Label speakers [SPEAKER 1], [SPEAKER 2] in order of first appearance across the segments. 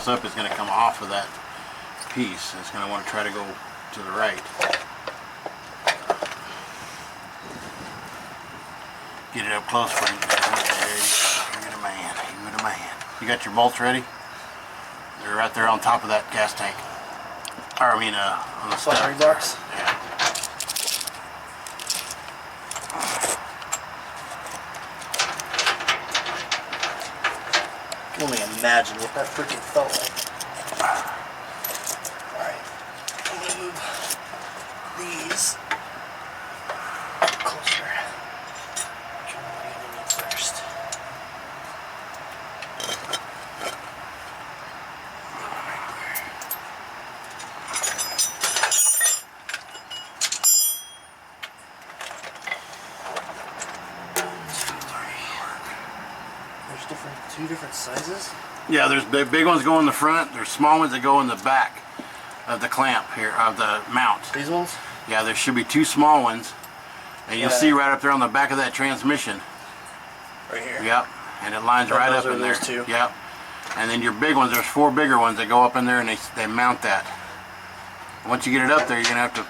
[SPEAKER 1] close up is going to come off of that piece. It's going to want to try to go to the right. Get it up close for you. You're the man. You're the man. You got your bolts ready? They're right there on top of that gas tank. Or I mean, on the
[SPEAKER 2] flat box.
[SPEAKER 1] Yeah.
[SPEAKER 2] I can only imagine what that freaking felt like. Alright, I'm gonna move these closer. Which one are we gonna need first? Two different sizes?
[SPEAKER 1] Yeah, there's big ones go in the front, there's small ones that go in the back of the clamp here, of the mount.
[SPEAKER 2] These ones?
[SPEAKER 1] Yeah, there should be two small ones, and you'll see right up there on the back of that transmission.
[SPEAKER 2] Right here?
[SPEAKER 1] Yep, and it lines right up in there.
[SPEAKER 2] Those two.
[SPEAKER 1] Yep, and then your big ones, there's 4 bigger ones that go up in there and they mount that. Once you get it up there, you're going to have to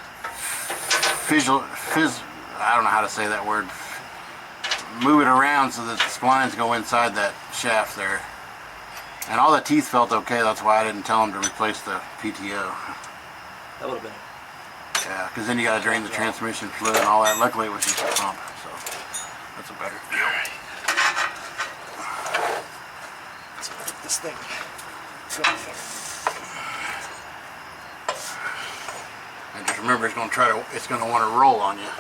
[SPEAKER 1] I don't know how to say that word. Move it around so that the splines go inside that shaft there. And all the teeth felt okay, that's why I didn't tell them to replace the PTO.
[SPEAKER 2] That would have been.
[SPEAKER 1] Yeah, because then you got to drain the transmission fluid and all that. Luckily it was just a pump, so that's a better deal.
[SPEAKER 2] Let's put this thing.
[SPEAKER 1] And just remember, it's going to want to roll on you.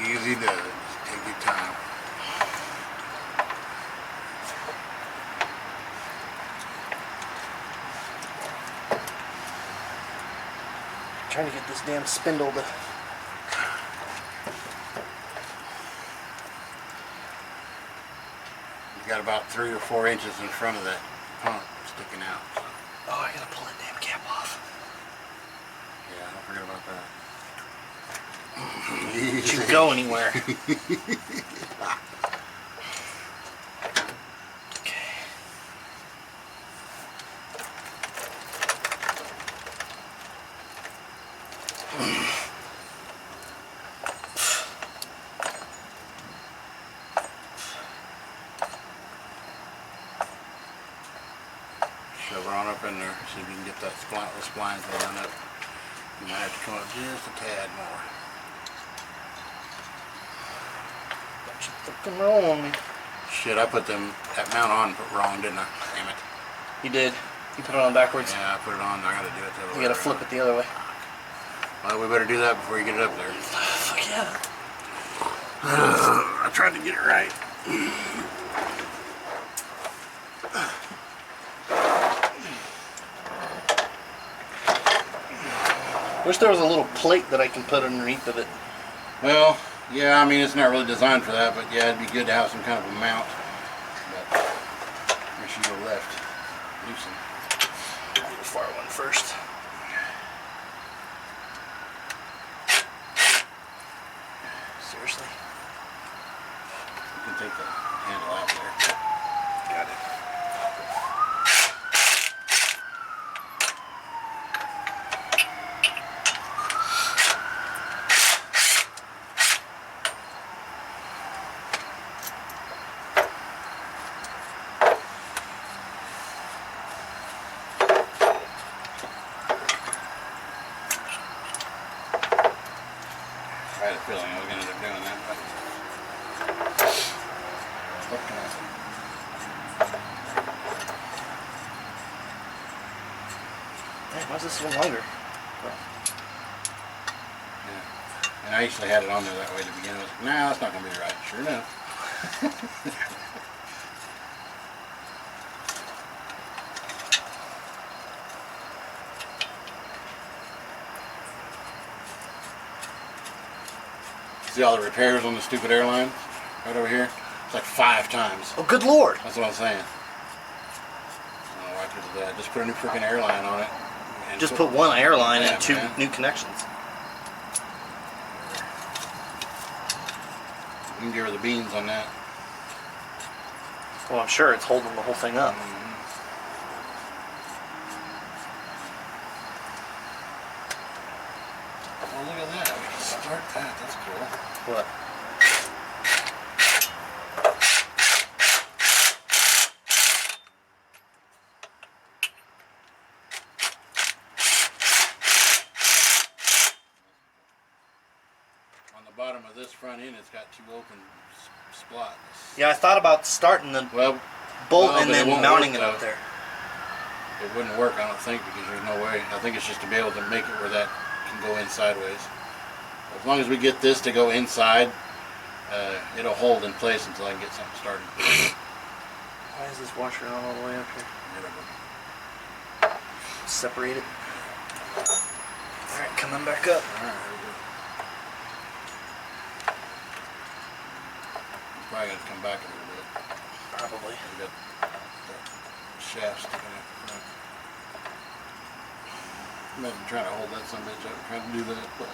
[SPEAKER 1] Easy does it. Just take your time.
[SPEAKER 2] Trying to get this damn spindle to.
[SPEAKER 1] You got about 3 or 4 inches in front of that pump sticking out.
[SPEAKER 2] Oh, I gotta pull that damn cap off.
[SPEAKER 1] Yeah, don't forget about that.
[SPEAKER 2] Don't you go anywhere. Okay.
[SPEAKER 1] Shove her on up in there, see if you can get that the splines to line up. You might have to come up just a tad more.
[SPEAKER 2] Got you fucking wrong.
[SPEAKER 1] Shit, I put that mount on wrong, didn't I? Damn it.
[SPEAKER 2] You did. You put it on backwards?
[SPEAKER 1] Yeah, I put it on. I gotta do it the other way.
[SPEAKER 2] You gotta flip it the other way.
[SPEAKER 1] Well, we better do that before you get it up there.
[SPEAKER 2] Fuck yeah.
[SPEAKER 1] I tried to get it right.
[SPEAKER 2] Wish there was a little plate that I can put underneath of it.
[SPEAKER 1] Well, yeah, I mean, it's not really designed for that, but yeah, it'd be good to have some kind of a mount. But where should you go left? Loosen.
[SPEAKER 2] Do the far one first. Seriously?
[SPEAKER 1] You can take the handle out there.
[SPEAKER 2] Got it.
[SPEAKER 1] I had a feeling I was going to end up doing that, but what can I say?
[SPEAKER 2] Man, why is this so longer?
[SPEAKER 1] Yeah. And I actually had it on there that way to begin with. Nah, that's not going to be right. Sure enough. See all the repairs on the stupid airline right over here? It's like 5 times.
[SPEAKER 2] Oh, good lord!
[SPEAKER 1] That's what I'm saying. I don't know why people do that. Just put a new freaking airline on it.
[SPEAKER 2] Just put one airline
[SPEAKER 1] Yeah,
[SPEAKER 2] and 2
[SPEAKER 1] man.
[SPEAKER 2] new connections.
[SPEAKER 1] You can give her the beans on that.
[SPEAKER 2] Well, I'm sure it's holding the whole thing up.
[SPEAKER 1] Oh, look at that. We can start that. That's cool.
[SPEAKER 2] What?
[SPEAKER 1] On the bottom of this front end, it's got 2 open slots.
[SPEAKER 2] Yeah, I thought about starting the
[SPEAKER 1] Well,
[SPEAKER 2] bolt
[SPEAKER 1] no,
[SPEAKER 2] and
[SPEAKER 1] but it
[SPEAKER 2] then
[SPEAKER 1] won't
[SPEAKER 2] mounting
[SPEAKER 1] work,
[SPEAKER 2] it up
[SPEAKER 1] though.
[SPEAKER 2] there.
[SPEAKER 1] It wouldn't work, I don't think, because there's no way. I think it's just to be able to make it where that can go in sideways. As long as we get this to go inside, it'll hold in place until I can get something started.
[SPEAKER 2] Why is this washer on all the way up here? Separate it. Alright, coming back up.
[SPEAKER 1] Alright, probably got to come back a little bit.
[SPEAKER 2] Probably.
[SPEAKER 1] We got the shaft sticking out the front. Imagine trying to hold that son of a bitch up, trying to do that, but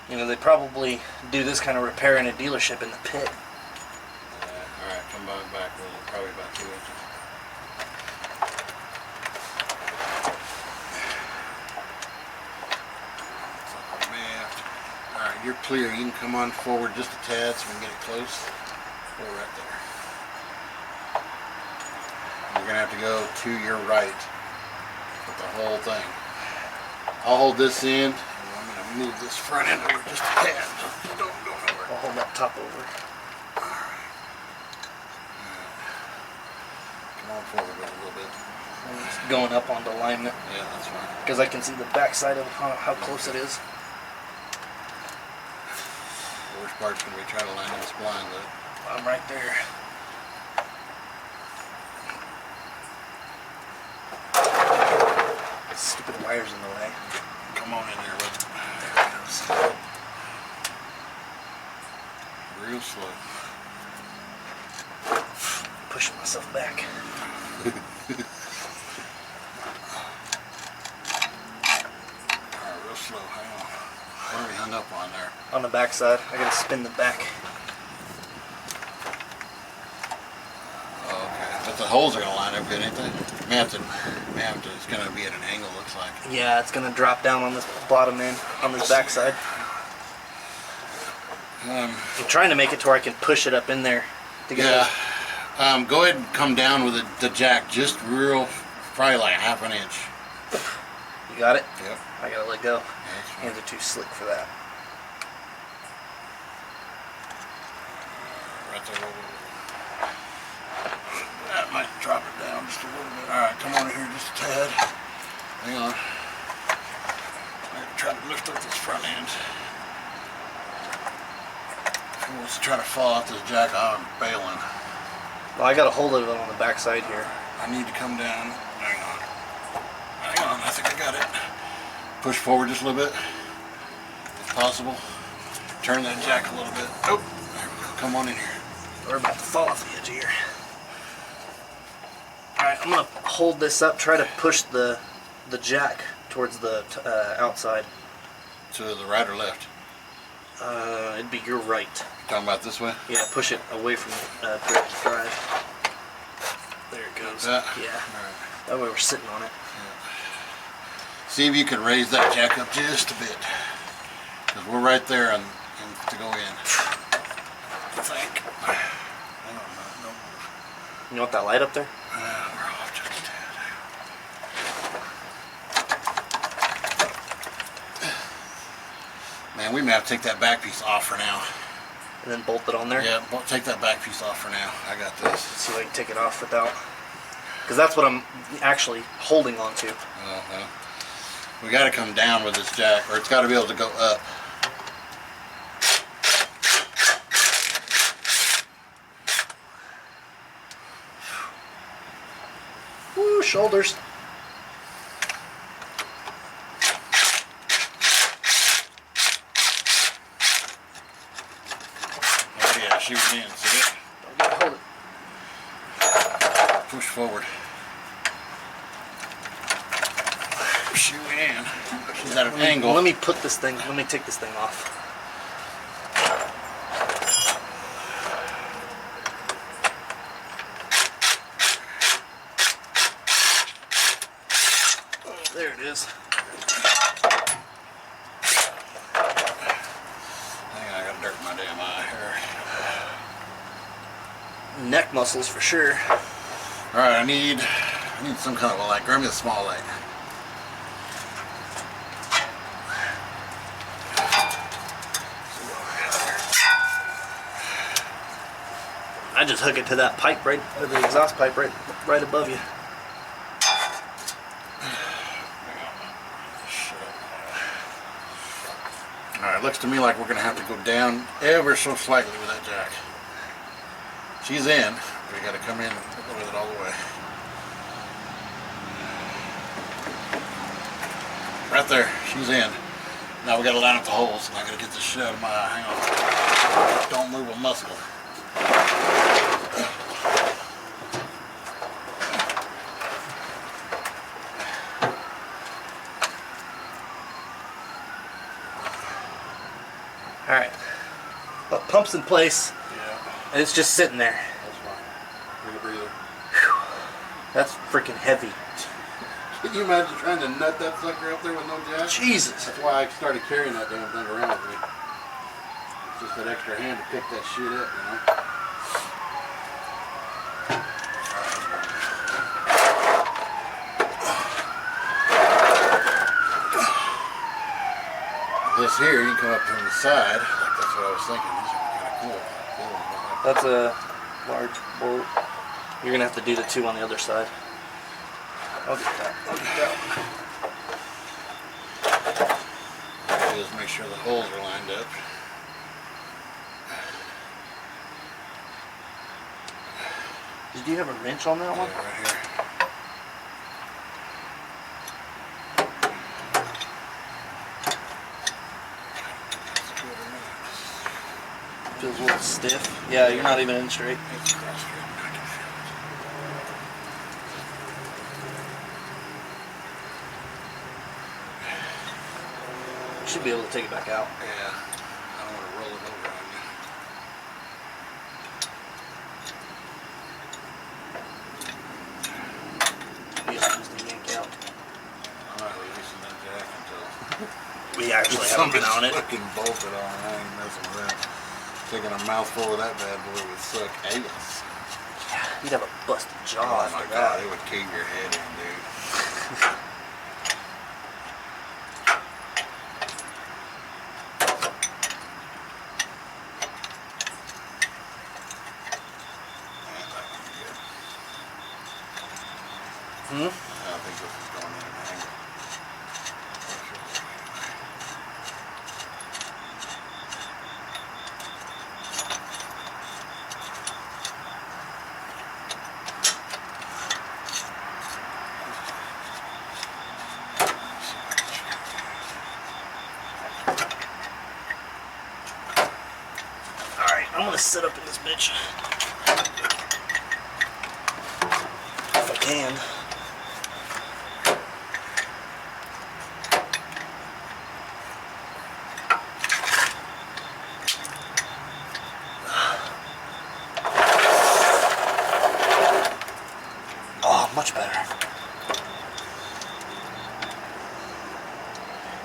[SPEAKER 2] You know, they probably do this kind of repair in a dealership in the pit.
[SPEAKER 1] alright, come back a little, probably about 2 inches. Alright, you're clear. You can come on forward just a tad so we can get it close. Go right there. You're going to have to go to your right with the whole thing. I'll hold this end, and I'm going to move this front end over just a tad. Don't go nowhere.
[SPEAKER 2] I'll hold that top over.
[SPEAKER 1] Come on forward a little bit.
[SPEAKER 2] I'm just going up onto alignment
[SPEAKER 1] Yeah, that's fine.
[SPEAKER 2] because I can see the back side of how close it is.
[SPEAKER 1] The worst part's going to be trying to line this blind up.
[SPEAKER 2] I'm right there. Stupid wires in the way.
[SPEAKER 1] Come on in there with it.
[SPEAKER 2] There it goes.
[SPEAKER 1] Real slow.
[SPEAKER 2] Pushing myself back.
[SPEAKER 1] Alright, real slow. Hang on. What are we hung up on there?
[SPEAKER 2] On the back side, I gotta spin the back.
[SPEAKER 1] Oh, okay. But the holes are going to line up good, ain't they? May have to, it's going to be at an angle, looks like.
[SPEAKER 2] Yeah, it's gonna drop down on this bottom end, on this back side. I'm trying to make it to where I can push it up in there to get
[SPEAKER 1] Yeah. Go ahead and come down with the jack just real, probably like ½ an inch.
[SPEAKER 2] You got it?
[SPEAKER 1] Yep.
[SPEAKER 2] I gotta let go.
[SPEAKER 1] That's fine.
[SPEAKER 2] Hands are too slick for that.
[SPEAKER 1] Right there. That might drop it down just a little bit. Alright, come on in here just a tad. Hang on. I'm going to try to lift up this front end. If he wants to try to fall off this jack, I'm bailing.
[SPEAKER 2] Well, I got a hold of it on the back side here.
[SPEAKER 1] I need to come down. Hang on. Hang on, I think I got it. Push forward just a little bit, if possible. Turn that jack a little bit. Oh, there we go. Come on in here.
[SPEAKER 2] We're about to fall off the edge of here. Alright, I'm gonna hold this up, try to push the jack towards the outside.
[SPEAKER 1] To the right or left?
[SPEAKER 2] It'd be your right.
[SPEAKER 1] Talking about this way?
[SPEAKER 2] Yeah, push it away from direct drive. There it goes.
[SPEAKER 1] That?
[SPEAKER 2] Yeah.
[SPEAKER 1] Alright.
[SPEAKER 2] That way we're sitting on it.
[SPEAKER 1] See if you can raise that jack up just a bit. Because we're right there and to go in. I think. Hang on, no move.
[SPEAKER 2] You want that light up there?
[SPEAKER 1] We're off just a tad. Man, we may have to take that back piece off for now.
[SPEAKER 2] And then bolt it on there?
[SPEAKER 1] Yeah, take that back piece off for now. I got this.
[SPEAKER 2] See if I can take it off without... Because that's what I'm actually holding on to.
[SPEAKER 1] Oh, well. We got to come down with this jack, or it's got to be able to go up.
[SPEAKER 2] Woo, shoulders.
[SPEAKER 1] Oh yeah, shoot it in, see it?
[SPEAKER 2] Hold it.
[SPEAKER 1] push forward. Shoe in. She's at an angle.
[SPEAKER 2] Let me take this thing off. There it is.
[SPEAKER 1] Hang on, I got dirt in my damn eye here.
[SPEAKER 2] Neck muscles for sure.
[SPEAKER 1] Alright, I need some kind of a light. Grab me a small light.
[SPEAKER 2] I just hook it to that pipe right, or the exhaust pipe right above you.
[SPEAKER 1] Alright, looks to me like we're going to have to go down ever so slightly with that jack. She's in, but we got to come in with it all the way. Right there, she's in. Now we got to line up the holes, and I got to get this shit out of my eye. Hang on. Don't move a muscle.
[SPEAKER 2] Alright. Well, pump's in place.
[SPEAKER 1] Yeah.
[SPEAKER 2] And it's just sitting there.
[SPEAKER 1] That's fine. Bring a breather.
[SPEAKER 2] That's freaking heavy.
[SPEAKER 1] Can you imagine trying to nut that sucker up there with no jack?
[SPEAKER 2] Jesus.
[SPEAKER 1] That's why I started carrying that damn thing around with me. It's just that extra hand to pick that shit up, you know? This here, you can come up from the side. Like that's what I was thinking. These are kind of cool.
[SPEAKER 2] That's a large bolt. You're gonna have to do the two on the other side. I'll get that.
[SPEAKER 1] Just make sure the holes are lined up.
[SPEAKER 2] Did you have a wrench on that one?
[SPEAKER 1] Yeah, right here.
[SPEAKER 2] Feels a little stiff. Yeah, you're not even in straight.
[SPEAKER 1] It's cross straight. I can feel it.
[SPEAKER 2] You should be able to take it back out.
[SPEAKER 1] Yeah. I don't want to roll it over on you.
[SPEAKER 2] You just yank out.
[SPEAKER 1] I'm not releasing that jack until
[SPEAKER 2] We actually haven't been on it.
[SPEAKER 1] fucking bolted on. I ain't messing with that. Taking a mouthful of that bad boy would suck ass.
[SPEAKER 2] Yeah, you'd have a busted jaw
[SPEAKER 1] Oh
[SPEAKER 2] after
[SPEAKER 1] my
[SPEAKER 2] that.
[SPEAKER 1] god, it would cave your head in, dude. I don't think this is going in an angle.
[SPEAKER 2] Alright, I'm gonna sit up in this bitch. If I can. Oh, much better.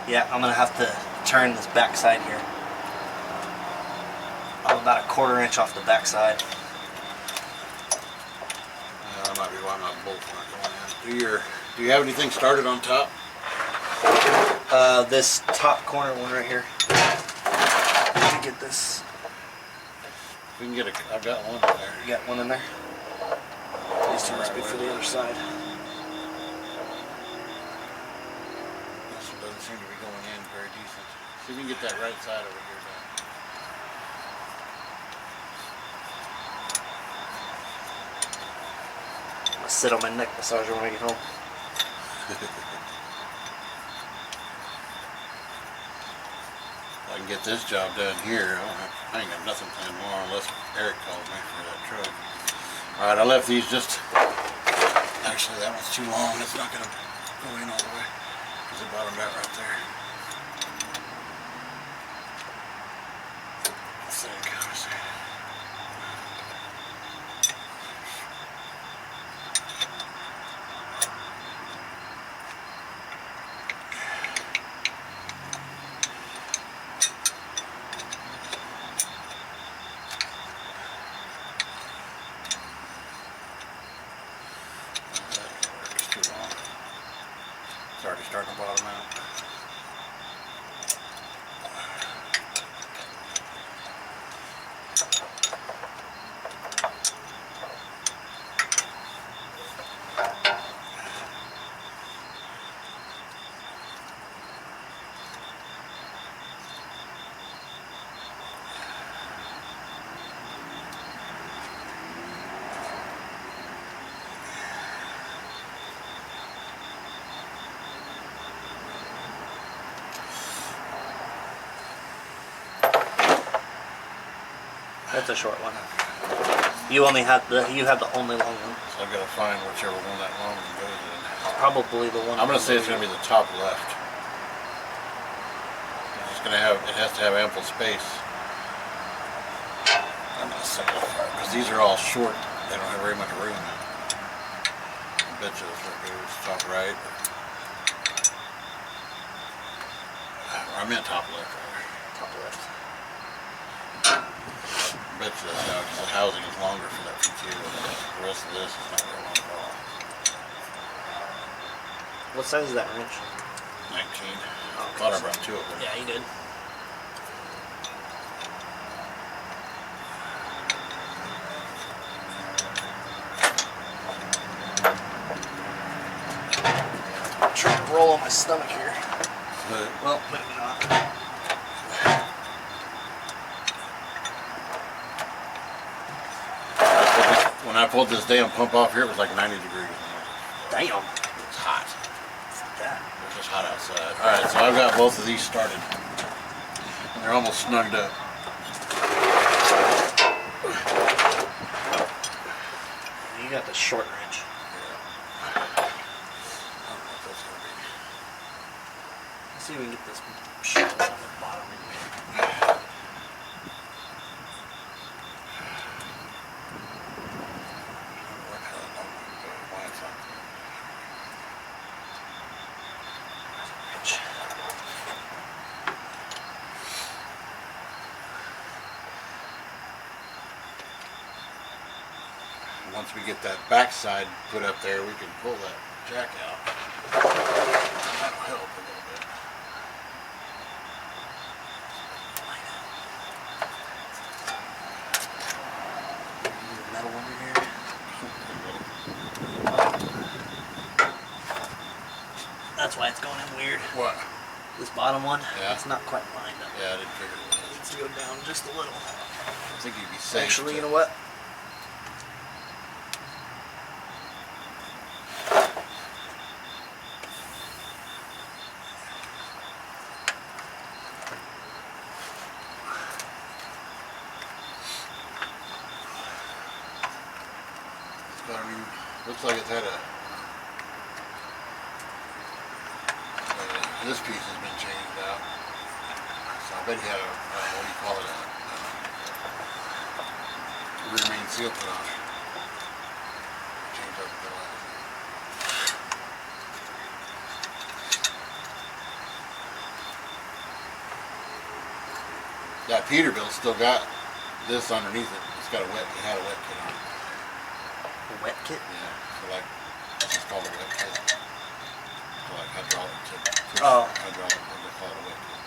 [SPEAKER 2] Yeah, I'm gonna have to turn this back side here. I'm about a 1/4 inch off the back side.
[SPEAKER 1] That might be why my bolt's not going in. Do you have anything started on top?
[SPEAKER 2] This top corner one right here. Let me get this.
[SPEAKER 1] We can get I've got one there.
[SPEAKER 2] You got one in there? These two must be for the other side.
[SPEAKER 1] This one doesn't seem to be going in very decent. See if we can get that right side over here done.
[SPEAKER 2] I'm gonna sit on my neck massager when I get home.
[SPEAKER 1] I can get this job done here. I ain't got nothing planned tomorrow unless Eric calls me for that truck. Alright, I left these just actually that one's too long. It's not gonna go in all the way because it bottomed out right there. I think. Let's see. It's too long. It's already starting to bottom out.
[SPEAKER 2] That's a short one. You only have the only long one.
[SPEAKER 1] So I've got to find whichever one that long one goes in.
[SPEAKER 2] Probably the one.
[SPEAKER 1] I'm gonna say it's gonna be the top left. It's gonna have. It has to have ample space. I'm gonna set it apart because these are all short. They don't have very much room. I bet you that's where it goes. Top right. Or I meant top left.
[SPEAKER 2] Top left.
[SPEAKER 1] I bet you that's how because the housing is longer for that PQ. The rest of this is not very long at all.
[SPEAKER 2] What size is that wrench?
[SPEAKER 1] 19. I thought I brought two of them.
[SPEAKER 2] Yeah, you did. I'm trying to roll on my stomach here.
[SPEAKER 1] But
[SPEAKER 2] Well, maybe not.
[SPEAKER 1] when I pulled this damn pump off here, it was like 90 degrees.
[SPEAKER 2] Damn.
[SPEAKER 1] It's hot.
[SPEAKER 2] That.
[SPEAKER 1] It's just hot outside. Alright, so I've got both of these started. They're almost snugged up.
[SPEAKER 2] You got the short wrench.
[SPEAKER 1] I don't know what that's going to be.
[SPEAKER 2] Let's see if we can get this shit on the bottom.
[SPEAKER 1] Why it's not there. Once we get that backside put up there, we can pull that jack out. That'll help a little bit.
[SPEAKER 2] Metal under here. That's why it's going in weird.
[SPEAKER 1] What?
[SPEAKER 2] This bottom one,
[SPEAKER 1] Yeah.
[SPEAKER 2] it's not quite lined up.
[SPEAKER 1] Yeah, I didn't figure it
[SPEAKER 2] It
[SPEAKER 1] was.
[SPEAKER 2] needs to go down just a little.
[SPEAKER 1] I think you'd be safe.
[SPEAKER 2] Actually, you know what?
[SPEAKER 1] Got a new, looks like it's had a, this piece has been changed out. So I bet he had a, what do you call it, a rear main seal put on it. Changed out the last. That Peterbilt still got this underneath it. It's got a wet, it had a wet kit on it.
[SPEAKER 2] A wet kit?
[SPEAKER 1] Yeah, so like, it's just called a wet kit. So like hydraulic tip.
[SPEAKER 2] Oh.
[SPEAKER 1] Hydraulic, they call it a wet kit.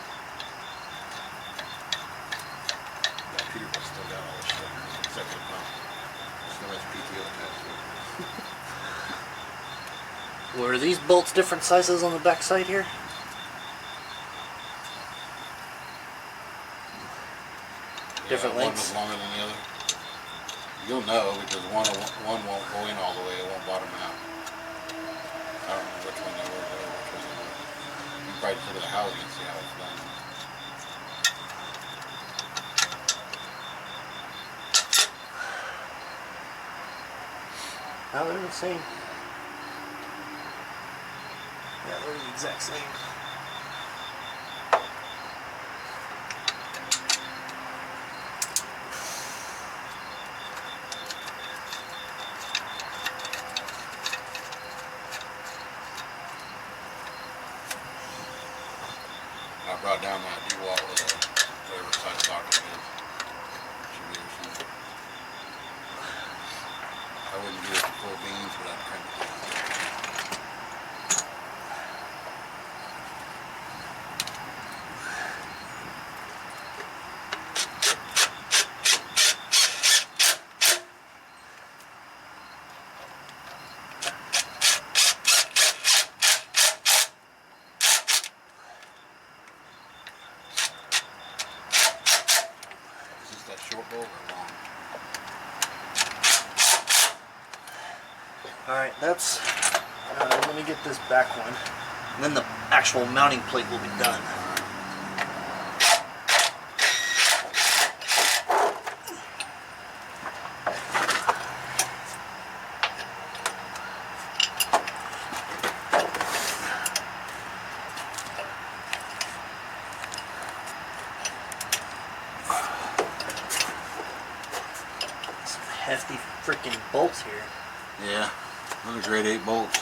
[SPEAKER 1] That Peterbilt still got all this stuff, except for the pump. Still has PTO attached to it.
[SPEAKER 2] Were these bolts different sizes on the back side here? Different
[SPEAKER 1] One
[SPEAKER 2] lengths?
[SPEAKER 1] was longer than the other. You'll know because one won't go in all the way, it won't bottom out. I don't know which one they were, though, which one they were. You can probably just look at the housing and see how it's done.
[SPEAKER 2] No, they're the same. the exact same.
[SPEAKER 1] I brought down my D-wall with whatever size socket it is. Should be or something. I wouldn't get it to full beams, but I'd crank it down. Is this that short bolt or long?
[SPEAKER 2] Alright, that's... let me get this back one. And then the actual mounting plate will be done. Some hefty freaking bolts here.
[SPEAKER 1] Yeah, those are grade 8 bolts.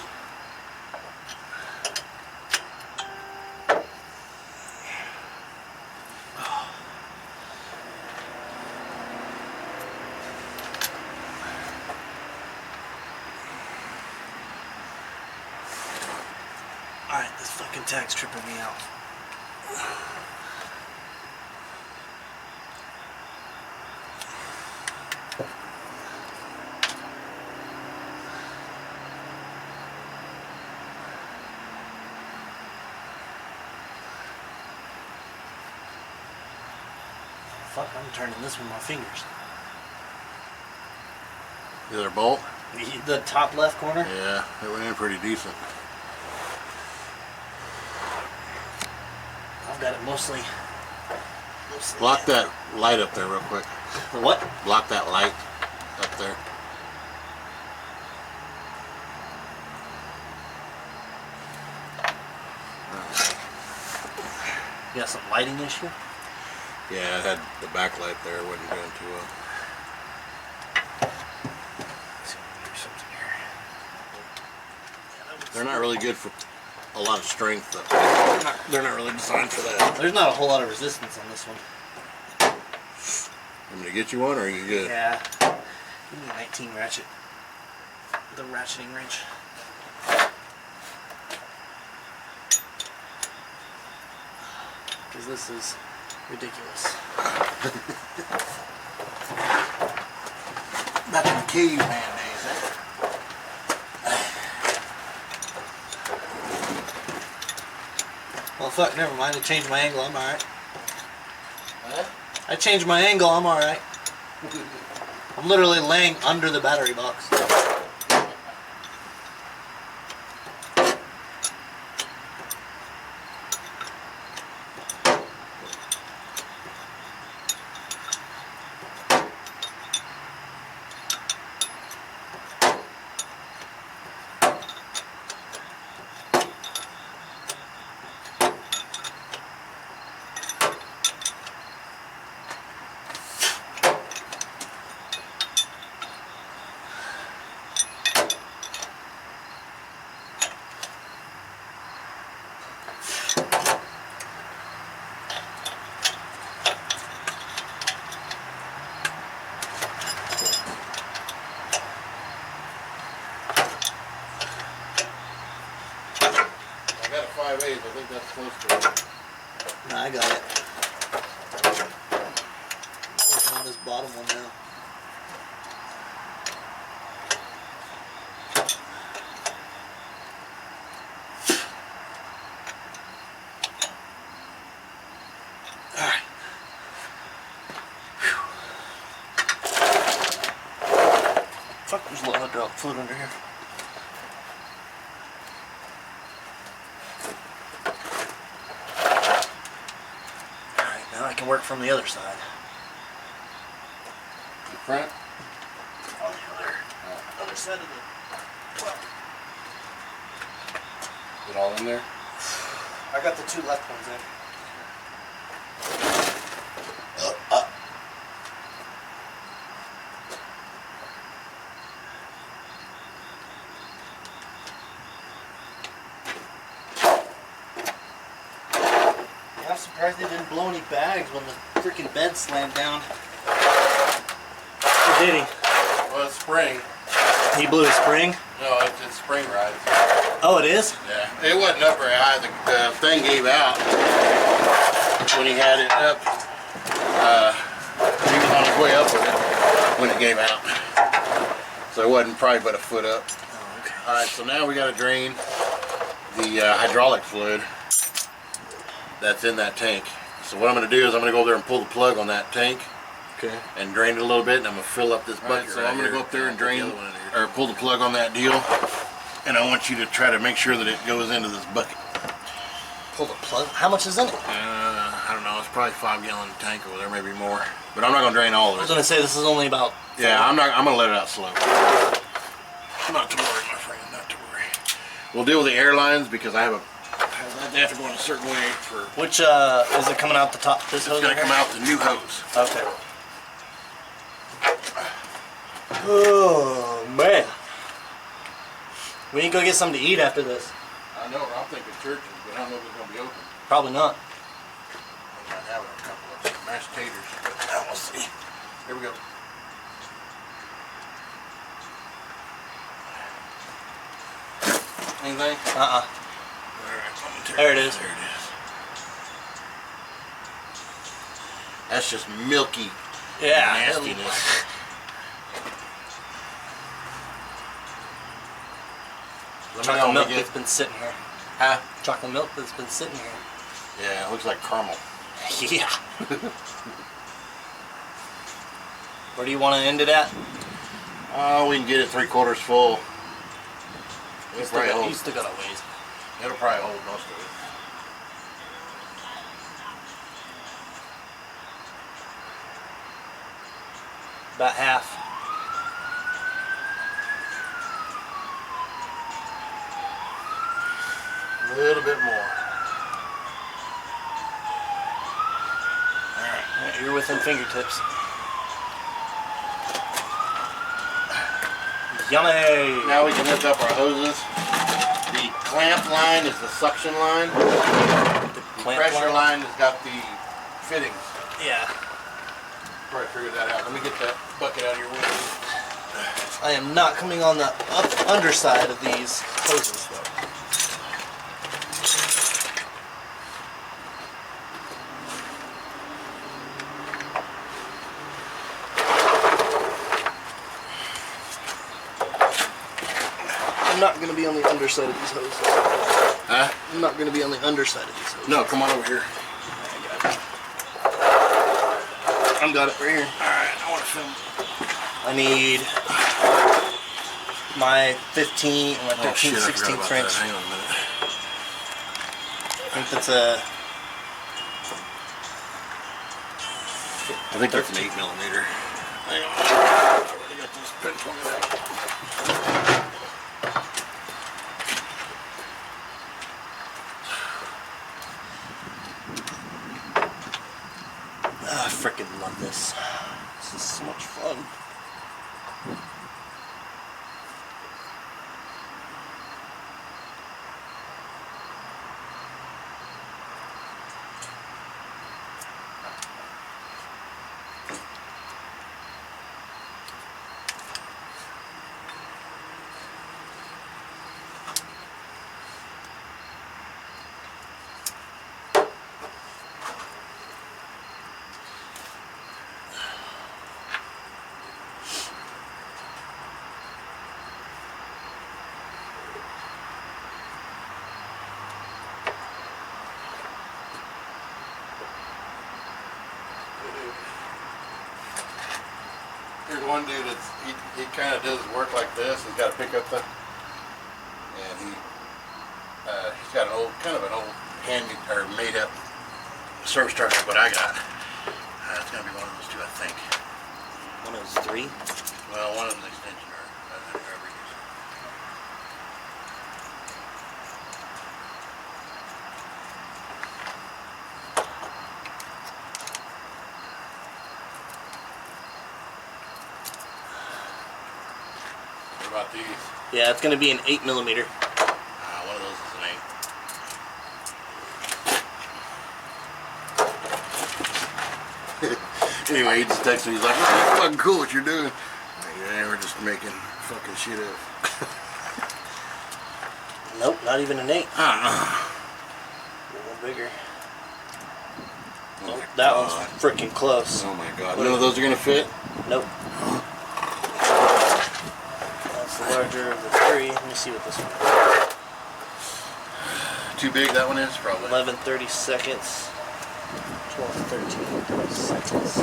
[SPEAKER 2] Alright, this fucking tag's tripping me out. Fuck, I'm turning this with my fingers.
[SPEAKER 1] The other bolt?
[SPEAKER 2] The top left corner?
[SPEAKER 1] Yeah, it went in pretty decent.
[SPEAKER 2] I've got it mostly
[SPEAKER 1] Block that light up there real quick.
[SPEAKER 2] The what?
[SPEAKER 1] Block that light up there.
[SPEAKER 2] You got some lighting issue?
[SPEAKER 1] Yeah, it had the backlight there, wasn't doing too well.
[SPEAKER 2] Let's see if we can hear something here.
[SPEAKER 1] They're not really good for a lot of strength though. They're not really designed for that.
[SPEAKER 2] There's not a whole lot of resistance on this one.
[SPEAKER 1] I'm gonna get you one, or are you good?
[SPEAKER 2] Yeah. Give me a 19 ratchet. The ratcheting wrench. Because this is ridiculous.
[SPEAKER 1] Back in the caveman days, eh?
[SPEAKER 2] Well, fuck, never mind. I changed my angle. I'm alright.
[SPEAKER 1] What?
[SPEAKER 2] I changed my angle. I'm alright. I'm literally laying under the battery box.
[SPEAKER 1] I got a 5/8. I think that's close to it.
[SPEAKER 2] Nah, I got it. Working on this bottom one now. Alright. Fuck, there's a lot of hydraulic fluid under here. Alright, now I can work from the other side.
[SPEAKER 1] The front?
[SPEAKER 2] On the other side of the... Well,
[SPEAKER 1] Is it all in there?
[SPEAKER 2] I got the two left ones in. I'm surprised they didn't blow any bags when the freaking bed slammed down. Or did he?
[SPEAKER 1] Well, it's spring.
[SPEAKER 2] He blew a spring?
[SPEAKER 1] No, it's spring rides.
[SPEAKER 2] Oh, it is?
[SPEAKER 1] Yeah. It wasn't up very high. The thing gave out when he had it up. He was on his way up with it when it gave out. So it wasn't probably but a foot up.
[SPEAKER 2] Oh, okay.
[SPEAKER 1] Alright, so now we got to drain the hydraulic fluid that's in that tank. So what I'm going to do is I'm going to go there and pull the plug on that tank.
[SPEAKER 2] Okay.
[SPEAKER 1] And drain it a little bit, and I'm going to fill up this bucket. So I'm going to go up there and drain, or pull the plug on that deal. And I want you to try to make sure that it goes into this bucket.
[SPEAKER 2] Pull the plug? How much is in it?
[SPEAKER 1] I don't know. It's probably 5-gallon tank over there, maybe more. But I'm not going to drain all of
[SPEAKER 2] I was
[SPEAKER 1] it.
[SPEAKER 2] going to say this is only about...
[SPEAKER 1] Yeah, I'm going to let it out slow. Not to worry, my friend. Not to worry. We'll deal with the airlines because I have they have to go in a certain way for...
[SPEAKER 2] Which, is it coming out the top? This hose?
[SPEAKER 1] It's going to come out the new hose.
[SPEAKER 2] Okay. Oh, man. We need to go get something to eat after this.
[SPEAKER 1] I know. I'm thinking churches, but I don't know if it's going to be open.
[SPEAKER 2] Probably not.
[SPEAKER 1] I might have a couple of mashed taters, but we'll see. Here we go. Anything?
[SPEAKER 2] Uh-uh.
[SPEAKER 1] Alright,
[SPEAKER 2] There it is.
[SPEAKER 1] There it is. That's just milky nastiness.
[SPEAKER 2] Chocolate milk that's been sitting here.
[SPEAKER 1] Huh?
[SPEAKER 2] Chocolate milk that's been sitting here.
[SPEAKER 1] Yeah, it looks like caramel.
[SPEAKER 2] Yeah. Where do you want to end it at?
[SPEAKER 1] Oh, we can get it 3/4 full.
[SPEAKER 2] You still got a ways.
[SPEAKER 1] It'll probably hold most of it.
[SPEAKER 2] About half.
[SPEAKER 1] A little bit more. Alright.
[SPEAKER 2] You're within fingertips. Yummy!
[SPEAKER 1] Now we can lift up our hoses. The clamp line is the suction line. The pressure line has got the fittings.
[SPEAKER 2] Yeah.
[SPEAKER 1] Probably figured that out. Let me get that bucket out of your way.
[SPEAKER 2] I am not coming on the underside of these hoses though. I'm not going to be on the underside of these hoses.
[SPEAKER 1] Huh?
[SPEAKER 2] I'm not going to be on the underside of these hoses.
[SPEAKER 1] No, come on over here.
[SPEAKER 2] I've got it right here.
[SPEAKER 1] Alright, I want to film.
[SPEAKER 2] I need my 15 and my 13 16th wrench.
[SPEAKER 1] Hang on a minute.
[SPEAKER 2] I think that's a...
[SPEAKER 1] I think that's an 8mm. Hang on. I already got this pin pointed out.
[SPEAKER 2] I freaking love this. This is so much fun.
[SPEAKER 1] Here's one dude that's he kind of does work like this. He's got to pick up the, and he's got an old kind of an old hand or made up service truck like what I got. It's gonna be one of those two, I think.
[SPEAKER 2] One of those three?
[SPEAKER 1] Well, one of them's extension or whatever it is. about these?
[SPEAKER 2] Yeah, it's gonna be an 8mm.
[SPEAKER 1] One of those is an 8. Anyway, he just texted me. He's like, "That's fucking cool what you're doing." Like, yeah, we're just making fucking shit up.
[SPEAKER 2] Nope, not even an 8.
[SPEAKER 1] I don't know.
[SPEAKER 2] A little bigger.
[SPEAKER 1] Oh
[SPEAKER 2] Nope,
[SPEAKER 1] my
[SPEAKER 2] that
[SPEAKER 1] God.
[SPEAKER 2] one's freaking close.
[SPEAKER 1] Oh my God. None of those are gonna fit?
[SPEAKER 2] Nope. That's the larger of the 3. Let me see what this one is.
[SPEAKER 1] Too big, that one is? Probably.
[SPEAKER 2] 11:30 seconds. 12, 13, 20 seconds.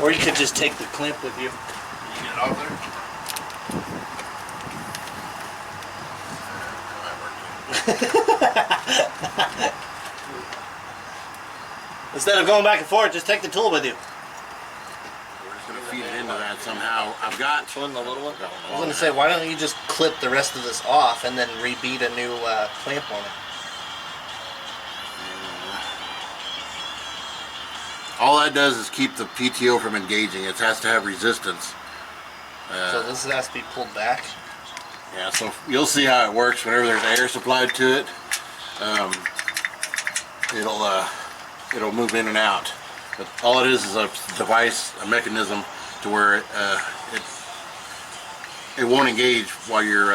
[SPEAKER 2] Or you could just take the clamp with you.
[SPEAKER 1] You get it off there?
[SPEAKER 2] Instead of going back and forth, just take the tool with you.
[SPEAKER 1] We're just gonna feed it into that somehow. I've got
[SPEAKER 2] One, the little one.
[SPEAKER 1] Got one
[SPEAKER 2] I was gonna say, why don't you just clip the rest of this off and then rebeat a new clamp on it?
[SPEAKER 1] all that does is keep the PTO from engaging. It has to have resistance.
[SPEAKER 2] So this has to be pulled back.
[SPEAKER 1] Yeah, so you'll see how it works whenever there's air supplied to it. It'll move in and out. But all it is a device, a mechanism to where it won't engage while you're,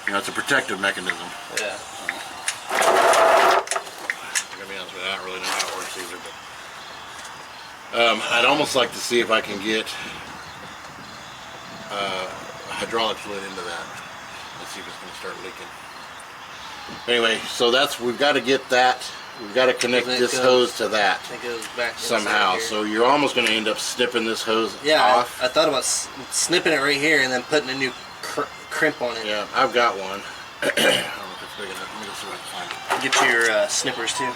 [SPEAKER 1] it's a protective mechanism.
[SPEAKER 2] Yeah.
[SPEAKER 1] I'm gonna be honest with you, I don't really know how it works either, but I'd almost like to see if I can get hydraulic fluid into that. Let's see if it's going to start leaking. Anyway, so we've got to get that. We've got to connect this hose to that
[SPEAKER 2] It goes back
[SPEAKER 1] somehow. So you're almost going to end up snipping this hose off.
[SPEAKER 2] I thought about snipping it right here and then putting a new crimp on it.
[SPEAKER 1] Yeah, I've got one. I don't know if it's big enough. Let me go see if I can find it.
[SPEAKER 2] Get your snippers too.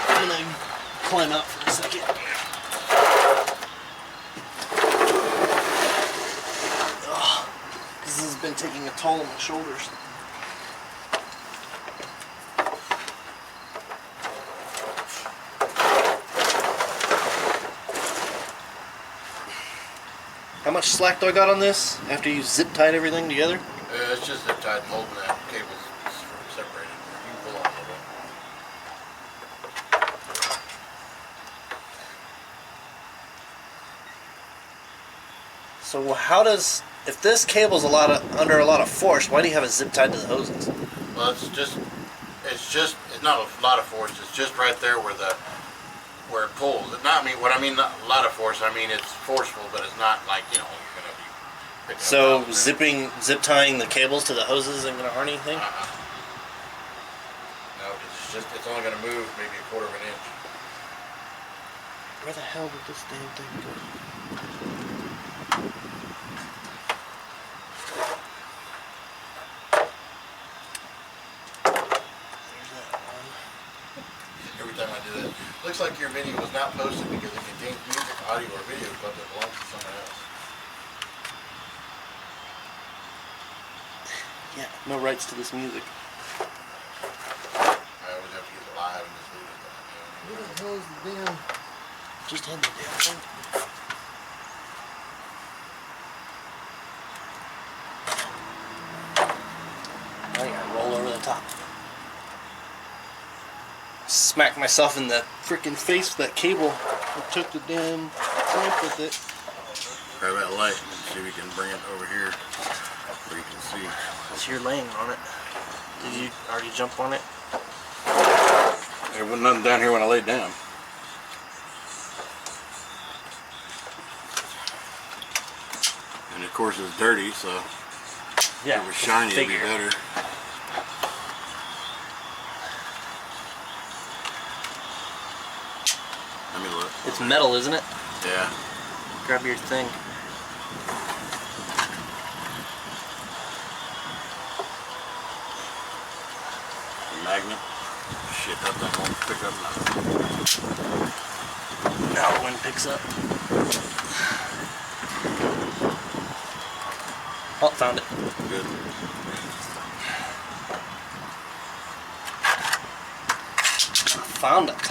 [SPEAKER 2] I'm gonna climb out for a second. This has been taking a toll on my shoulders. How much slack do I got on this after you zip tied everything together?
[SPEAKER 1] It's just zip tied and holding that cable separated. You can pull on a little bit.
[SPEAKER 2] So how does, if this cable's under a lot of force, why do you have it zip tied to the hoses?
[SPEAKER 1] Well, it's not a lot of force. It's just right there where it pulls. Not a lot of force. I mean it's forceful, but it's not like you're gonna be picking
[SPEAKER 2] So
[SPEAKER 1] up
[SPEAKER 2] zip tying the cables to the hoses isn't gonna harm anything?
[SPEAKER 1] No, it's only gonna move maybe a quarter of an inch.
[SPEAKER 2] Where the hell did this damn thing go?
[SPEAKER 1] Every time I do that, looks like your video was not posted because it contains music, audio, or video, but it belongs to someone else.
[SPEAKER 2] Yeah, no rights to this music.
[SPEAKER 1] I always have to get it live and just leave it.
[SPEAKER 2] Where the hell is the damn? Just hand the damn thing. Now you gotta roll over the top. Smack myself in the freaking face with that cable. I took the damn clamp with it.
[SPEAKER 1] Grab that light and see if we can bring it over here where you can see.
[SPEAKER 2] So you're laying on it. Did you already jump on it?
[SPEAKER 1] There wasn't nothing down here when I laid down. And of course it's dirty, so if it was shiny it'd be better. Let me look.
[SPEAKER 2] It's metal, isn't it?
[SPEAKER 1] Yeah.
[SPEAKER 2] Grab your thing.
[SPEAKER 1] Magnet. Shit, that thing won't pick up nothing.
[SPEAKER 2] Now the wind picks up. Oh, found it.
[SPEAKER 1] Good.
[SPEAKER 2] Found it.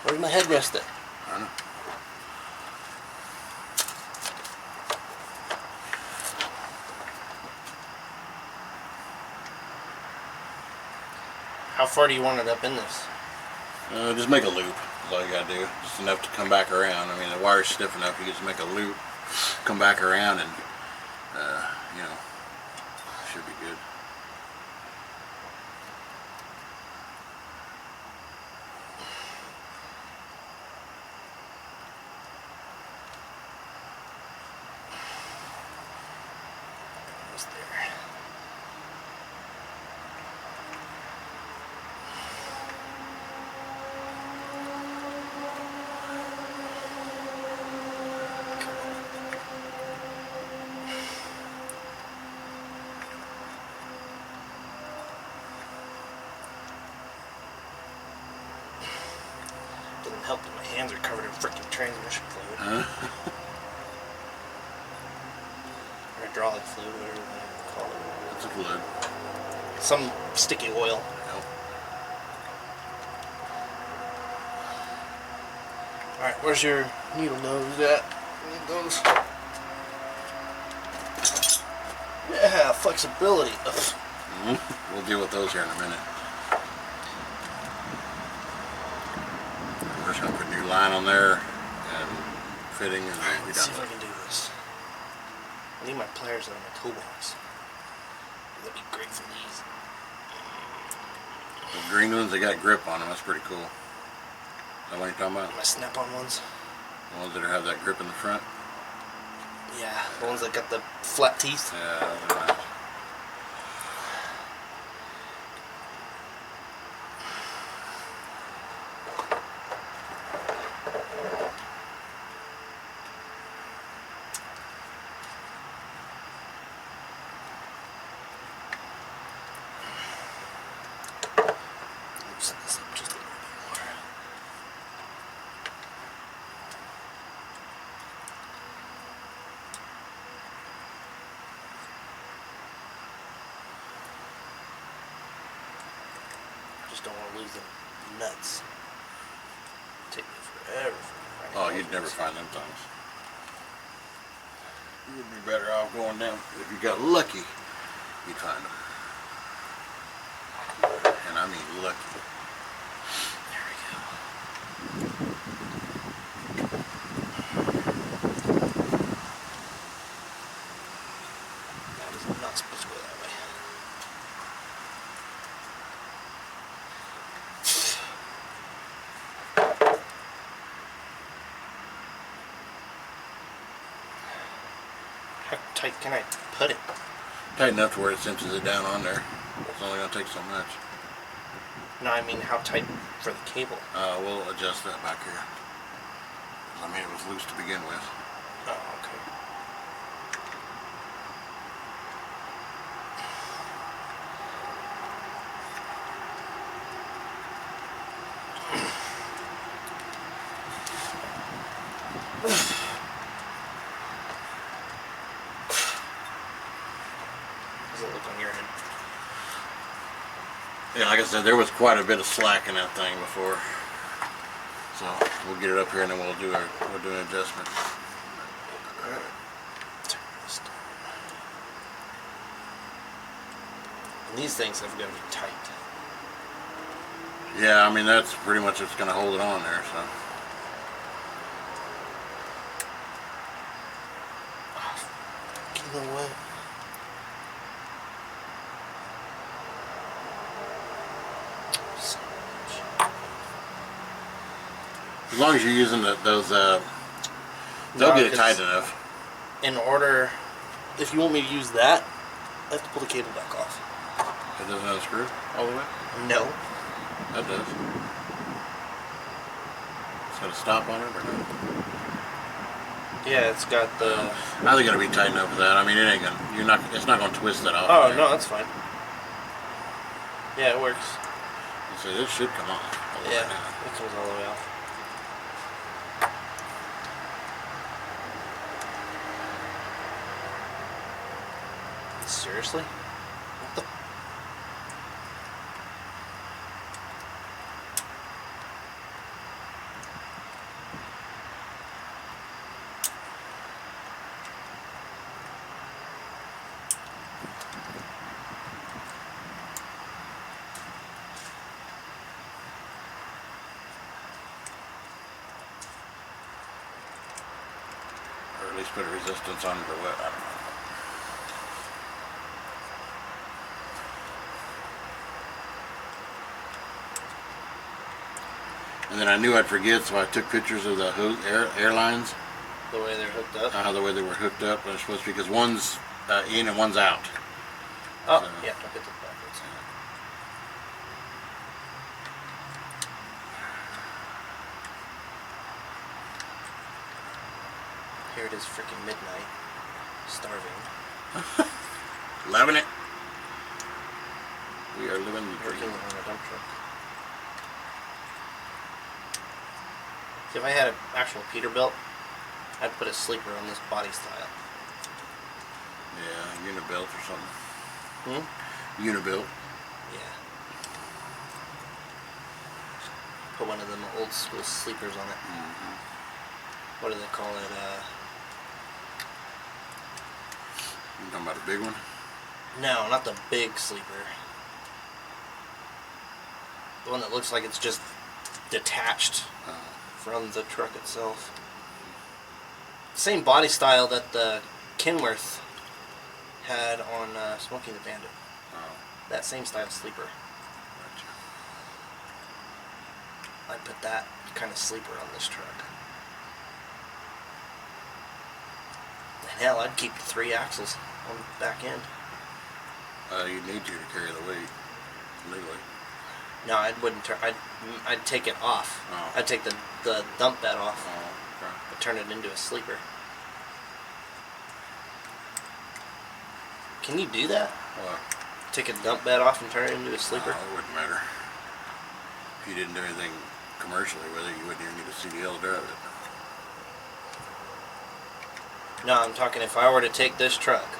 [SPEAKER 2] Where's my headrest at?
[SPEAKER 1] I don't know.
[SPEAKER 2] How far do you want it up in this?
[SPEAKER 1] Just make a loop. That's all you gotta do. Just enough to come back around. I mean, the wire's stiff enough. You can just make a loop, come back around, and you know, should be good.
[SPEAKER 2] Almost there. Doesn't help that my hands are covered in freaking transmission fluid.
[SPEAKER 1] Huh?
[SPEAKER 2] Or hydraulic fluid, whatever they call it.
[SPEAKER 1] It's a fluid.
[SPEAKER 2] Some sticky oil.
[SPEAKER 1] Yep.
[SPEAKER 2] Alright, where's your needle nose at? Need those. Yeah, flexibility. Ugh.
[SPEAKER 1] We'll deal with those here in a minute. We're just gonna put a new line on there and fitting, and then be
[SPEAKER 2] Let's see
[SPEAKER 1] done.
[SPEAKER 2] if I can do this. I need my pliers out of my toolbox. That'd be great for these.
[SPEAKER 1] The green ones, they got grip on them. That's pretty cool. Is that what you're talking about?
[SPEAKER 2] My snap-on ones.
[SPEAKER 1] The ones that have that grip in the front?
[SPEAKER 2] Yeah, the ones that got the flat teeth.
[SPEAKER 1] Yeah, they're nice.
[SPEAKER 2] Loosen this up just a little bit more. Just don't want to lose the nuts. Take me forever.
[SPEAKER 1] Oh, you'd never find them things. You'd be better off going down. If you got lucky, you'd find them. And I mean lucky.
[SPEAKER 2] There we go. That is not supposed to go that way. How tight can I put it?
[SPEAKER 1] Tight enough to where it cinches it down on there. It's only going to take so much.
[SPEAKER 2] No, I mean how tight for the cable.
[SPEAKER 1] We'll adjust that back here. I mean, it was loose to begin with.
[SPEAKER 2] Oh, okay. Does it look on your end?
[SPEAKER 1] Yeah, like I said, there was quite a bit of slack in that thing before. So we'll get it up here and then we'll do an adjustment.
[SPEAKER 2] Turn this down. And these things have got to be tight.
[SPEAKER 1] Yeah, I mean that's pretty much what's going to hold it on there. So
[SPEAKER 2] Get in the way.
[SPEAKER 1] as long as you're using those, they'll
[SPEAKER 2] No,
[SPEAKER 1] get it
[SPEAKER 2] 'cause
[SPEAKER 1] tight enough.
[SPEAKER 2] In order, if you want me to use that, I have to pull the cable back off.
[SPEAKER 1] It doesn't unscrew all the way.
[SPEAKER 2] No.
[SPEAKER 1] That does. It's got a stop on it or not?
[SPEAKER 2] Yeah, it's got the.
[SPEAKER 1] Now they're gonna be tight enough for that. I mean, it ain't gonna. You're not. It's not gonna twist that off.
[SPEAKER 2] Oh
[SPEAKER 1] there.
[SPEAKER 2] no, that's fine. Yeah, it works.
[SPEAKER 1] So this should come off. all the way
[SPEAKER 2] Yeah,
[SPEAKER 1] down.
[SPEAKER 2] it comes all the way off. Seriously? What the?
[SPEAKER 1] least put a resistance on it or what, I don't know. And then I knew I'd forget, so I took pictures of the airlines.
[SPEAKER 2] The way they're hooked up?
[SPEAKER 1] The way they were hooked up. They're supposed to be, because one's in and one's out.
[SPEAKER 2] Oh, so. Yeah, don't get the backwards. Here it is, freaking midnight. Starving.
[SPEAKER 1] Loving it. We are living the dream.
[SPEAKER 2] Working on a dump truck. See, if I had an actual Peterbilt, I'd put a sleeper on this body style.
[SPEAKER 1] Yeah, Unibilt or something. Unibilt.
[SPEAKER 2] Yeah. Put one of them old school sleepers on it. What do they call it?
[SPEAKER 1] You talking about a big one?
[SPEAKER 2] No, not the big sleeper. The one that looks like it's just detached from the truck itself. Same body style that the Kenworth had on Smoking the Bandit. That same style sleeper.
[SPEAKER 1] Gotcha.
[SPEAKER 2] I'd put that kind of sleeper on this truck. And hell, I'd keep 3 axles on the back end.
[SPEAKER 1] You need to carry the weight legally.
[SPEAKER 2] No, I wouldn't turn. I'd take it off.
[SPEAKER 1] Oh.
[SPEAKER 2] I'd take the dump bed off.
[SPEAKER 1] Oh, okay.
[SPEAKER 2] But turn it into a sleeper. Can you do that?
[SPEAKER 1] What?
[SPEAKER 2] Take a dump bed off and turn it into a sleeper?
[SPEAKER 1] No, it wouldn't matter. If you didn't do anything commercially with it, you wouldn't even need a CDL to drive it.
[SPEAKER 2] No, I'm talking if I were to take this truck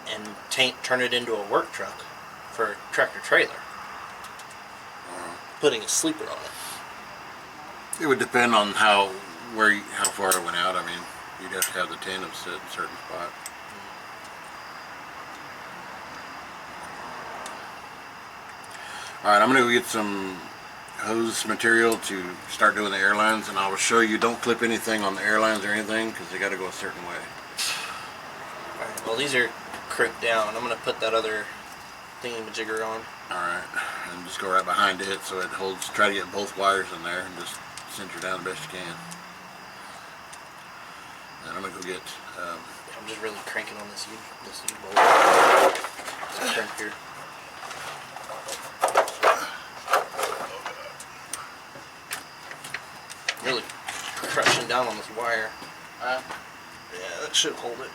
[SPEAKER 2] and turn it into a work truck for tractor trailer, putting a sleeper on it.
[SPEAKER 1] It would depend on how far it went out. I mean, you'd have to have the tandem sit in a certain spot. Alright, I'm going to go get some hose material to start doing the airlines, and I will show you. Don't clip anything on the airlines or anything, because they got to go a certain way.
[SPEAKER 2] Alright, well these are crimped down. I'm going to put that other thingy-majigger on.
[SPEAKER 1] Alright, and just go right behind it so it holds. Try to get both wires in there and just center down the best you can. And I'm going to go get...
[SPEAKER 2] I'm just really cranking on this U-bolt. This crimp here. Really crushing down on this wire. Yeah, that should hold it.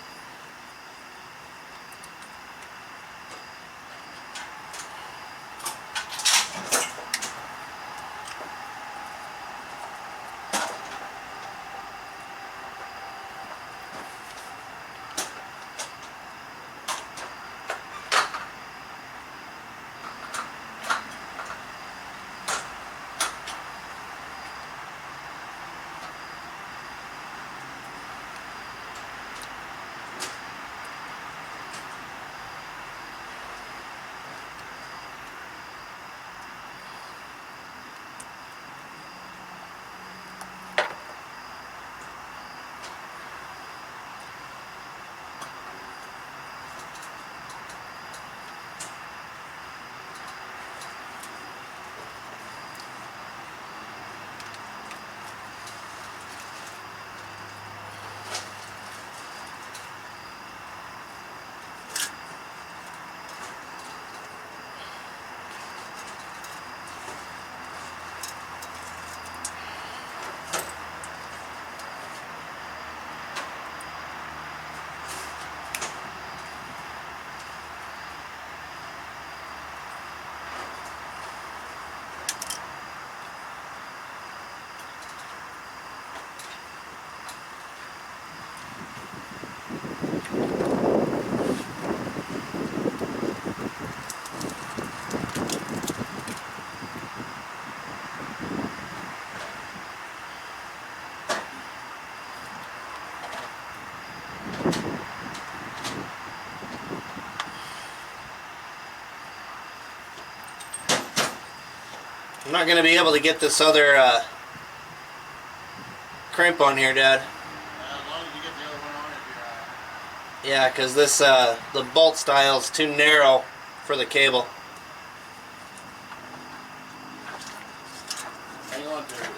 [SPEAKER 2] I'm not going to be able to get this other crimp on here, Dad.
[SPEAKER 1] As
[SPEAKER 2] Yeah, because this the bolt style is too narrow for the cable.
[SPEAKER 1] Hang on to it.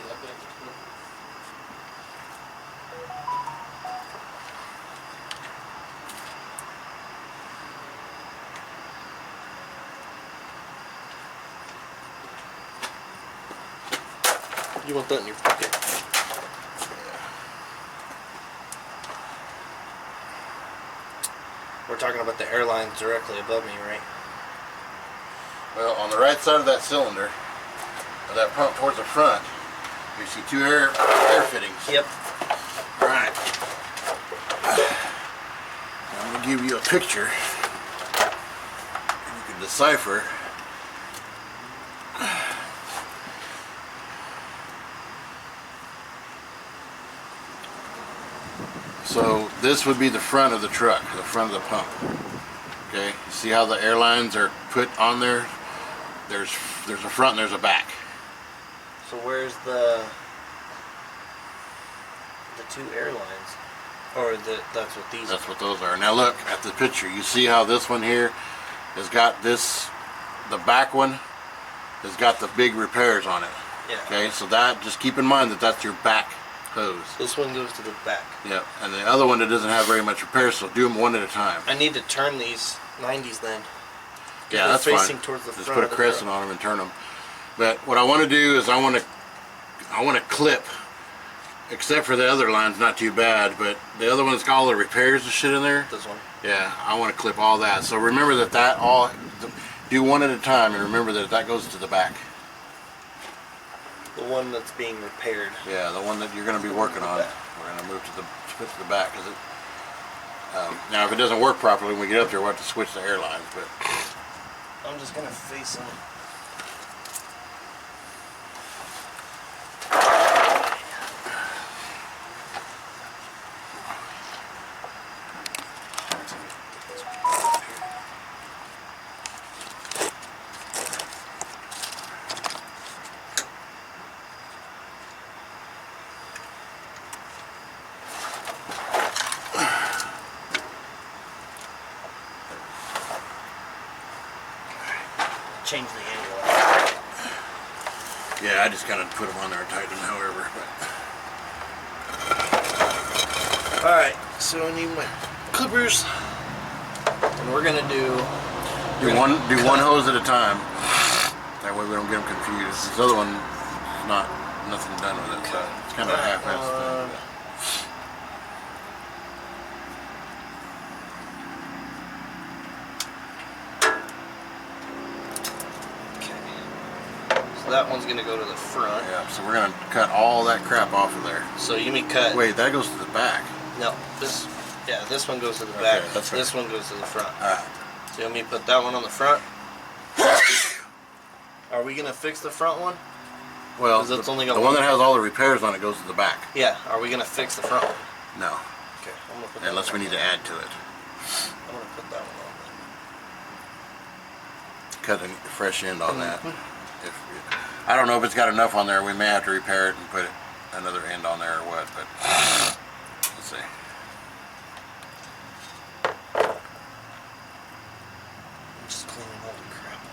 [SPEAKER 2] You want that in your pocket? We're talking about the airlines directly above me, right?
[SPEAKER 1] Well, on the right side of that cylinder, of that pump towards the front, you see two air fittings.
[SPEAKER 2] Yep.
[SPEAKER 1] Right. I'm going to give you a picture. You can decipher. So this would be the front of the truck, the front of the pump. Okay, see how the airlines are put on there? There's a front and there's a back.
[SPEAKER 2] So where's the two airlines? Or that's what these
[SPEAKER 1] That's what those are. Now look at the picture. You see how this one here has got this, the back one has got the big repairs on it.
[SPEAKER 2] Yeah.
[SPEAKER 1] Okay, so that, just keep in mind that that's your back hose.
[SPEAKER 2] This one goes to the back.
[SPEAKER 1] Yep, and the other one that doesn't have very much repairs, so do them one at a time.
[SPEAKER 2] I need to turn these 90s then.
[SPEAKER 1] Yeah, that's
[SPEAKER 2] facing
[SPEAKER 1] fine.
[SPEAKER 2] towards the
[SPEAKER 1] Just
[SPEAKER 2] front
[SPEAKER 1] put a
[SPEAKER 2] of the
[SPEAKER 1] crescent
[SPEAKER 2] truck.
[SPEAKER 1] on them and turn them. But what I want to do is I want to clip, except for the other line's not too bad, but the other one's got all the repairs and shit in there.
[SPEAKER 2] This one.
[SPEAKER 1] Yeah, I want to clip all that. So remember that all, do one at a time, and remember that goes to the back.
[SPEAKER 2] The one that's being repaired.
[SPEAKER 1] Yeah, the one that you're going to be working on. We're going to move to the back, because it. Now, if it doesn't work properly when we get up there, we'll have to switch the airlines. But
[SPEAKER 2] I'm just gonna face them. Change the angle.
[SPEAKER 1] yeah, I just kind of put them on there and tighten them, however. But.
[SPEAKER 2] Alright, so I need my clippers. And we're gonna do
[SPEAKER 1] one hose at a time. That way we don't get them confused. This other one, nothing done with it, so it's kind of a half-assed thing.
[SPEAKER 2] So that one's gonna go to the front.
[SPEAKER 1] Yeah, so we're gonna cut all that crap off of there.
[SPEAKER 2] So you mean cut?
[SPEAKER 1] Wait, that goes to the back.
[SPEAKER 2] No, this one goes to the
[SPEAKER 1] Okay,
[SPEAKER 2] back.
[SPEAKER 1] that's right.
[SPEAKER 2] This one goes to the front.
[SPEAKER 1] Alright.
[SPEAKER 2] So you want me to put that one on the front? Are we gonna fix the front one?
[SPEAKER 1] Well,
[SPEAKER 2] 'Cause that's only got
[SPEAKER 1] the one
[SPEAKER 2] one.
[SPEAKER 1] that has all the repairs on it goes to the back.
[SPEAKER 2] Yeah. Are we gonna fix the front one?
[SPEAKER 1] No,
[SPEAKER 2] Okay. I'm gonna put that
[SPEAKER 1] unless we
[SPEAKER 2] one
[SPEAKER 1] need to
[SPEAKER 2] on.
[SPEAKER 1] add to it.
[SPEAKER 2] I'm gonna put that one on.
[SPEAKER 1] Cut a fresh end on that. I don't know if it's got enough on there. We may have to repair it and put another end on there or what, but let's see.
[SPEAKER 2] I'm just cleaning all the crap off.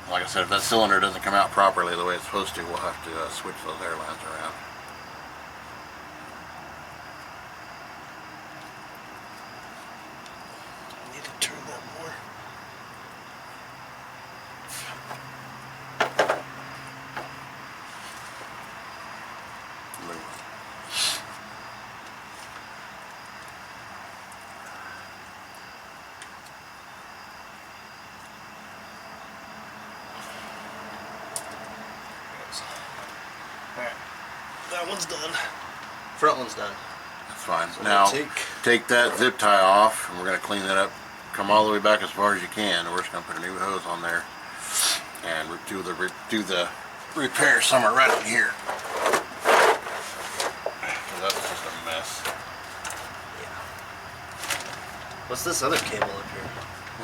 [SPEAKER 1] Yeah. Like I said, if that cylinder doesn't come out properly the way it's supposed to, we'll have to switch those airlines around.
[SPEAKER 2] I need to turn that more. Alright, that one's done. Front one's done.
[SPEAKER 1] That's fine.
[SPEAKER 2] So
[SPEAKER 1] Now,
[SPEAKER 2] we'll
[SPEAKER 1] take that zip tie off, and we're going to clean that up. Come all the way back as far as you can, and we're just going to put a new hose on there, and do the repair somewhere right in here. 'Cause that was just a mess.
[SPEAKER 2] Yeah. What's this other cable up here?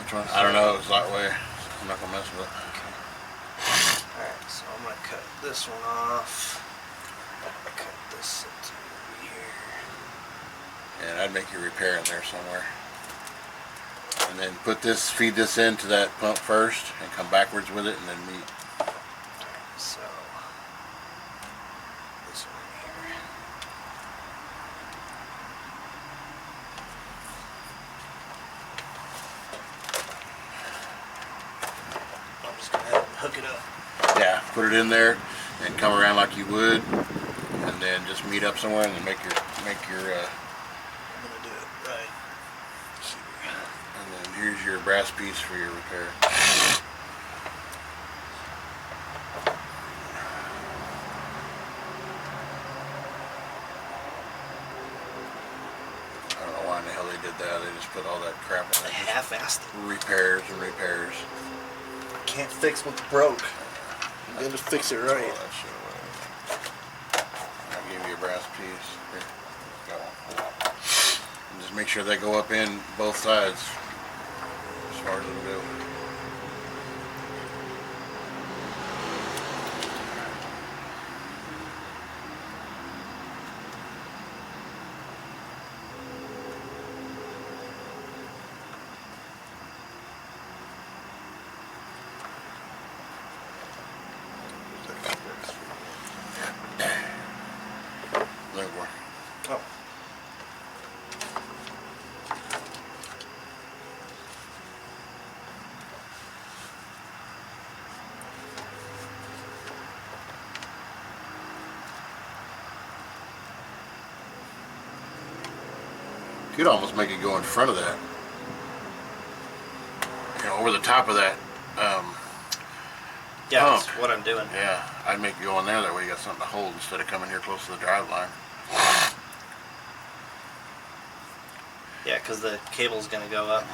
[SPEAKER 1] Which one? I don't know. It's that way. I'm not going to mess with it.
[SPEAKER 2] Alright, so I'm going to cut this one off. Cut this into here.
[SPEAKER 1] And I'd make your repair in there somewhere. And then feed this into that pump first and come backwards with it and then meet.
[SPEAKER 2] So, this one here. I'm just gonna have to hook it up.
[SPEAKER 1] Yeah, put it in there and come around like you would, and then just meet up somewhere and then make your
[SPEAKER 2] I'm gonna do it right here.
[SPEAKER 1] and then here's your brass piece for your repair. I don't know why in the hell they did that. They just put all that crap on
[SPEAKER 2] I
[SPEAKER 1] it.
[SPEAKER 2] half-assed it.
[SPEAKER 1] Repairs and repairs.
[SPEAKER 2] Can't fix what's broke. You gotta fix it right.
[SPEAKER 1] That shit away. I'll give you a brass piece. Here, go. And just make sure they go up in both sides as far as it'll go. There we go.
[SPEAKER 2] Oh.
[SPEAKER 1] You could almost make it go in front of that. You know, over the top of that.
[SPEAKER 2] Yeah, that's
[SPEAKER 1] Pump.
[SPEAKER 2] what I'm doing.
[SPEAKER 1] Yeah, I'd make it go in there. That way you got something to hold instead of coming here close to the drive line.
[SPEAKER 2] Yeah, because the cable's gonna go up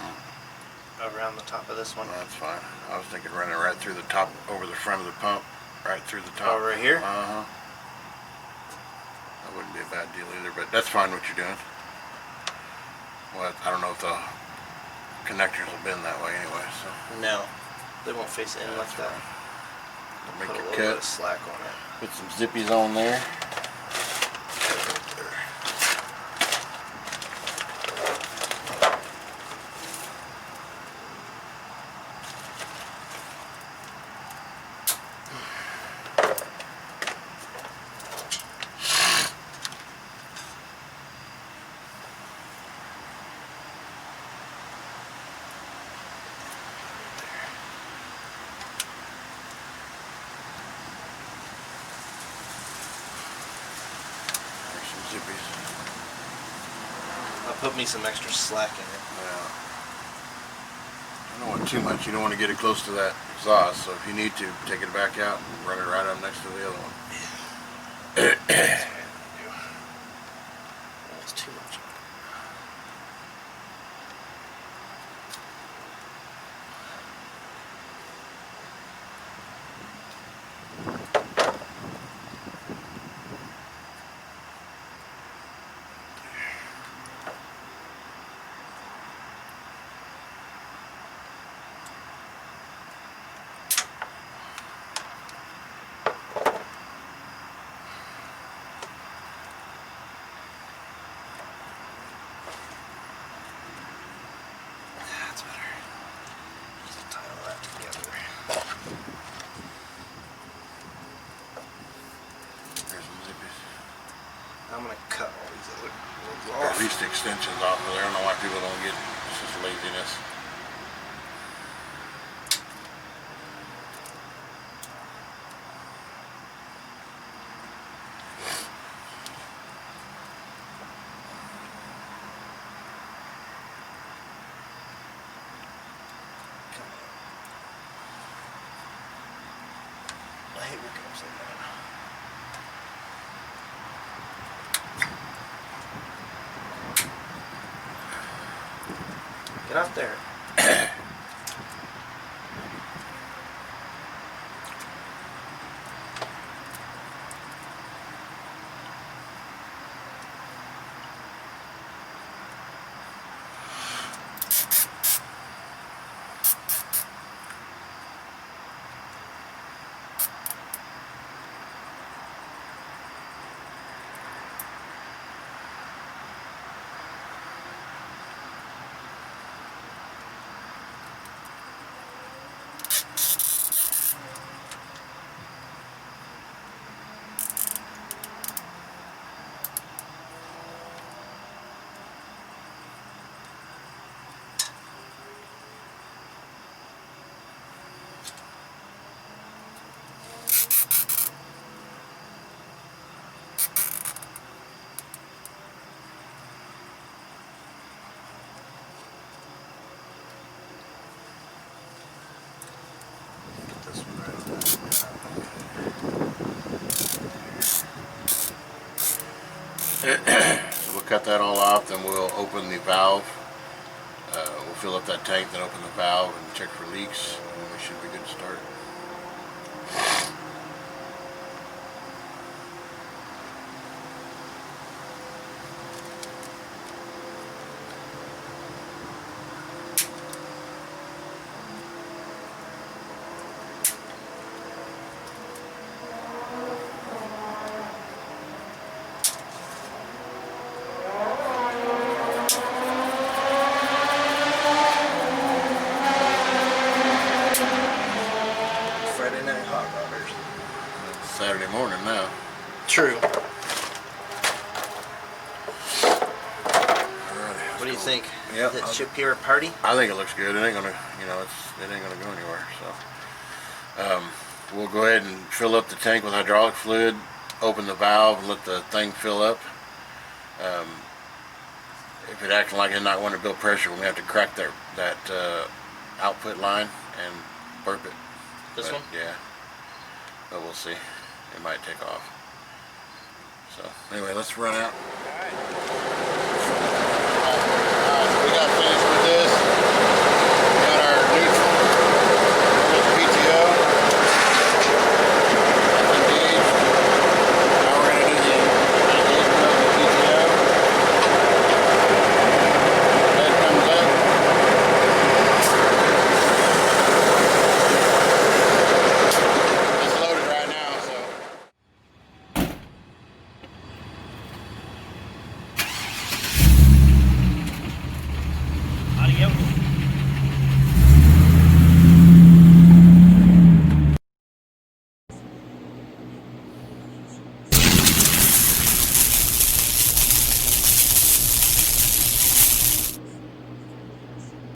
[SPEAKER 2] around the top of this one.
[SPEAKER 1] Well, that's fine. I was thinking running right through the top, over the front of the pump, right through the top.
[SPEAKER 2] Oh, right here?
[SPEAKER 1] Uh-huh. That wouldn't be a bad deal either, but that's fine what you're doing. Well, I don't know if the connectors will bend that way anyway, so.
[SPEAKER 2] No, they won't face in like that.
[SPEAKER 1] Make
[SPEAKER 2] Put a
[SPEAKER 1] your
[SPEAKER 2] little bit of
[SPEAKER 1] cut.
[SPEAKER 2] slack on it.
[SPEAKER 1] Put some zippies on there. There's some zippies.
[SPEAKER 2] I'll put me some extra slack in it.
[SPEAKER 1] Yeah. I don't want too much. You don't want to get it close to that exhaust, so if you need to, take it back out and run it right up next to the other one.
[SPEAKER 2] That's what I'm gonna do. That's too much. That's better. Just tie all that together.
[SPEAKER 1] There's some zippies.
[SPEAKER 2] I'm gonna cut all these other ones
[SPEAKER 1] Or at
[SPEAKER 2] off.
[SPEAKER 1] least extensions off of there. I don't know why people don't get, it's just laziness.
[SPEAKER 2] I hate working upside down. Get up there.
[SPEAKER 1] So we'll cut that all off, then we'll open the valve. We'll fill up that tank, then open the valve and check for leaks, and we should be good to start.
[SPEAKER 2] Friday night hot rodders.
[SPEAKER 1] It's Saturday morning now.
[SPEAKER 2] True.
[SPEAKER 1] Alrighty,
[SPEAKER 2] What do you think?
[SPEAKER 1] Yep.
[SPEAKER 2] Is it ship here a party?
[SPEAKER 1] I think it looks good. It ain't gonna, it ain't gonna go anywhere. So, we'll go ahead and fill up the tank with hydraulic fluid, open the valve, and let the thing fill up. If it acting like it's not wanting to build pressure, we have to crack that output line and burp it.
[SPEAKER 2] This one?
[SPEAKER 1] Yeah. But we'll see. It might take off. So anyway, let's run out.